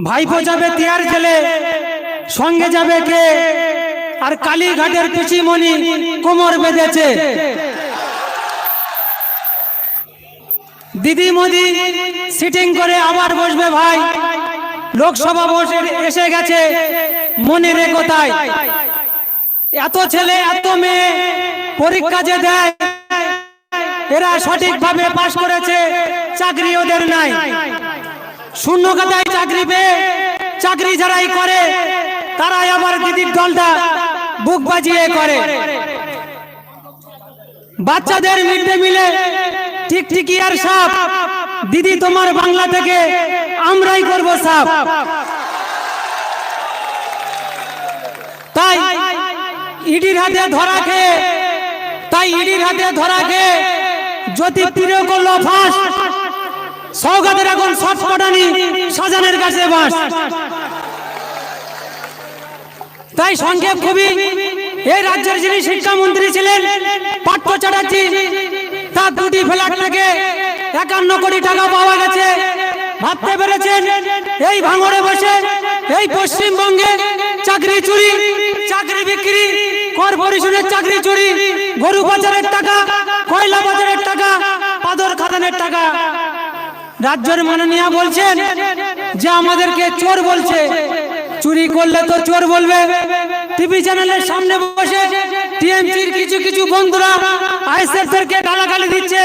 ভাইপো যাবে তিয়ার জেলে, সঙ্গে যাবে কে? আর কালীঘাটের পিসিমণি কোমর বেঁধেছে। দিদি মোদি সিটিং করে আবার বসবে ভাই, লোকসভা বসে এসে গেছে, মনে রে কোথায়? এত ছেলে এত মেয়ে পরীক্ষা যে দেয়, এরা সঠিকভাবে পাশ করেছে, চাকরি ওদের নাই। শূন্য খাতায় চাকরি পেয়ে চাকরি যারাই করে তারাই আবার দিদির দলটা বুক বাজিয়ে করে। বাচ্চাদের মিড ডে মিলে টিকটিকি আর সাপ, দিদি তোমার বাংলা থেকে আমরাই করব সাপ। তাই ইডির হাতে ধরা খেয়ে যদি প্রিয় করলো ফাঁস, সৌগাতের এখন সটপটানি সাজানের কাছে বাস। তাই সংক্ষেপ খুবই, এই রাজ্যের যিনি শিক্ষামন্ত্রী ছিলেন পার্থ চ্যাটার্জি, তার দুটি ফ্ল্যাট থেকে 51 কোটি টাকা পাওয়া গেছে। ভাবতে পেরেছেন এই ভাঙড়ে বসে এই পশ্চিমবঙ্গে চাকরি চুরি, চাকরি বিক্রি, কর্পোরেশনের চাকরি চুরি, গরু বাজারের টাকা, কয়লা বাজারের টাকা, পাথর খাদানের টাকা। রাজ্যের মাননীয়া বলছেন যে আমাদেরকে চোর বলছে, চুরি করলে তো চোর বলবে। টিভি চ্যানেলের সামনে বসে টিএমসির কিছু বন্ধুরা আইএসএফদেরকে গালাগালি দিচ্ছে,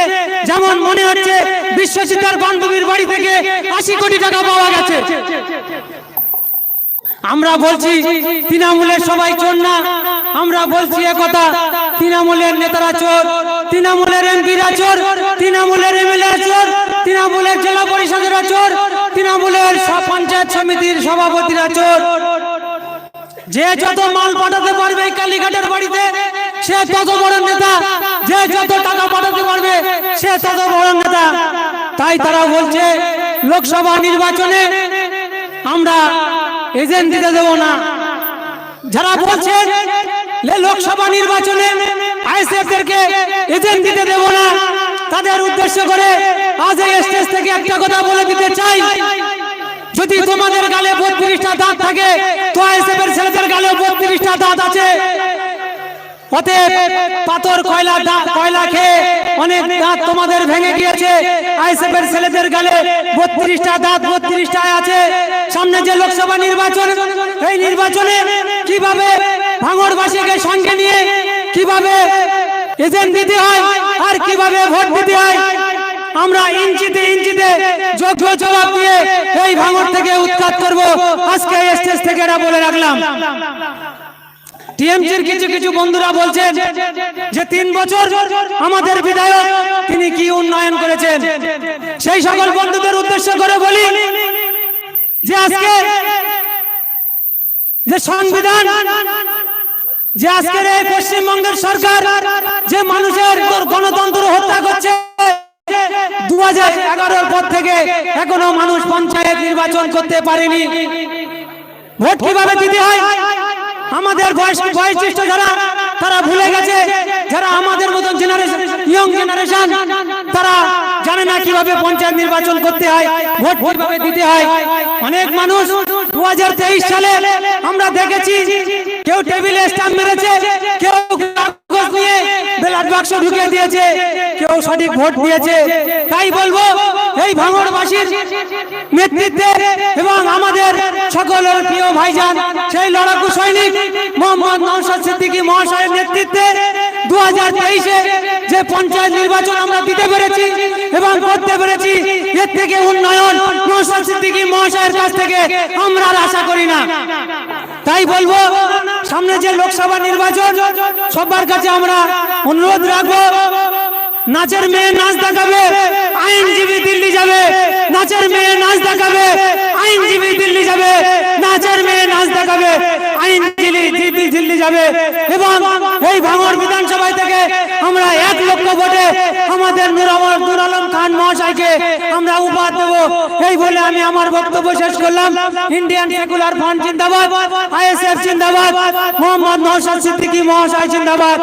যেমন মনে হচ্ছে বিশ্বজিৎদার বান্ধবীর বাড়ি থেকে 80 কোটি টাকা পাওয়া গেছে। আমরা বলছি তৃণমূলের সবাই চোর না, আমরা বলছি একথা, তৃণমূলের নেতারা চোর, তৃণমূলের এমপিরা চোর, তৃণমূলের এমএলএ চোর, তৃণমূলের জেলা পরিষদেরা চোর, তৃণমূলের পঞ্চায়েত সমিতির সভাপতিরা চোর। যে যত মাল পাঠাতে পারবে কালীঘাটের বাড়িতে সে তত বড় নেতা, যে যত টাকা পাঠাতে পারবে সে তত বড় নেতা। তাই তারা বলছে লোকসভা নির্বাচনে আমরা এজেন্ট দিতে দেব না। যারা বলছে লোকসভা নির্বাচনে আইএসএফদেরকে এজেন্ট দিতে দেব না, তাদের উদ্দেশ্য করে আজ এই স্টেজ থেকে একটা কথা বলে দিতে চাই, যদি তোমাদের গালে 32টা দাঁত থাকে তো আইএসএফের ছেলেদের গালে 32টা দাঁত আছে। অতএব পাথর কয়লা খেয়ে অনেক দাঁত তোমাদের ভেঙে গিয়েছে, আইএসএফের ছেলেদের গালে 32টা দাঁত 32টায় আছে। সামনে যে লোকসভা নির্বাচন, এই নির্বাচনে কিভাবে ভাঙড়বাসীকে সঙ্গে নিয়ে কিভাবে এজেন্ট দিতে হয় আর কিভাবে ভোট দিতে হয়, আমরা ইঞ্চিতে যোগ্য জবাব দিয়ে এই ভাঙড় থেকে উৎখাত করব। আজকে এই স্টেজ থেকে এটা বলে রাখলাম। টিএমসির কিছু বন্ধুরা বলছেন যে 3 বছর আমাদের বিধায়ক তিনি কি উন্নয়ন করেছেন। সেই সকল বন্ধুদের উদ্দেশ্য করে বলি যে আজকে যে সংবিধান, যে আজকের এই পশ্চিমবঙ্গের সরকার যে মানুষের গণতন্ত্র হত্যা করছে, 2011 পর থেকে এখনো মানুষ পঞ্চায়েত নির্বাচন করতে পারেনি। ভোট কিভাবে দিতে হয় আমাদের বয়োজ্যেষ্ঠ যারা, তারা ভুলে গেছে। যারা আমাদের মতন জেনারেশন, ইয়ং জেনারেশন, তারা জানে না কিভাবে পঞ্চায়েত নির্বাচন করতে হয়, ভোট কিভাবে দিতে হয়। অনেক মানুষ 2023 সালে আমরা দেখেছি কেউ টেবিলে স্ট্যাম্প মেরেছে, কেউ কাগজ নিয়ে ব্যালট বাক্স ঢুকিয়ে দিয়েছে, কেউ সঠিক ভোট দিয়েছে। তাই বলবো এই ভাঙড়বাসীর নেতৃত্বে এবং আমাদের সকলের প্রিয় ভাইজান সেই লড়াকু সৈনিক মোহাম্মদ নওশাদ সিদ্দিকী মহাশয়ের নেতৃত্বে 2023-এ যে পঞ্চায়েত নির্বাচন আমরা দিতে পেরেছি এবং করতে পেরেছি, এর থেকে উন্নয়ন নওশাদ সিদ্দিকী মহাশয়ের কাছ থেকে আমরা আর আশা করি না। তাই বলবো সামনে যে লোকসভা নির্বাচন, সবার কাছে আমরা অনুরোধ রাখবো, নাচের মেয়ে নাচ দেখাবে, আইনজীবী দিল্লি যাবে। নাচের মেয়ে নাচ দেখাবে, আইনজীবী দিল্লি যাবে। নাচের মেয়ে নাচ দেখাবে, আইনজীবী দিল্লি যাবে। এবং এই ভাঙড় বিধানসভায় থেকে আমরা 1 লক্ষ ভোটে আমাদের নূর আলম খান মহাশয়কে আমরা উপহার দেবো। এই বলে আমি আমার বক্তব্য শেষ করলাম। ইন্ডিয়ান সেকুলার ফ্রন্ট জিন্দাবাদ, আইএসএফ জিন্দাবাদ, মোহাম্মদ নওশাদ সিদ্দিকী মহাশয় জিন্দাবাদ।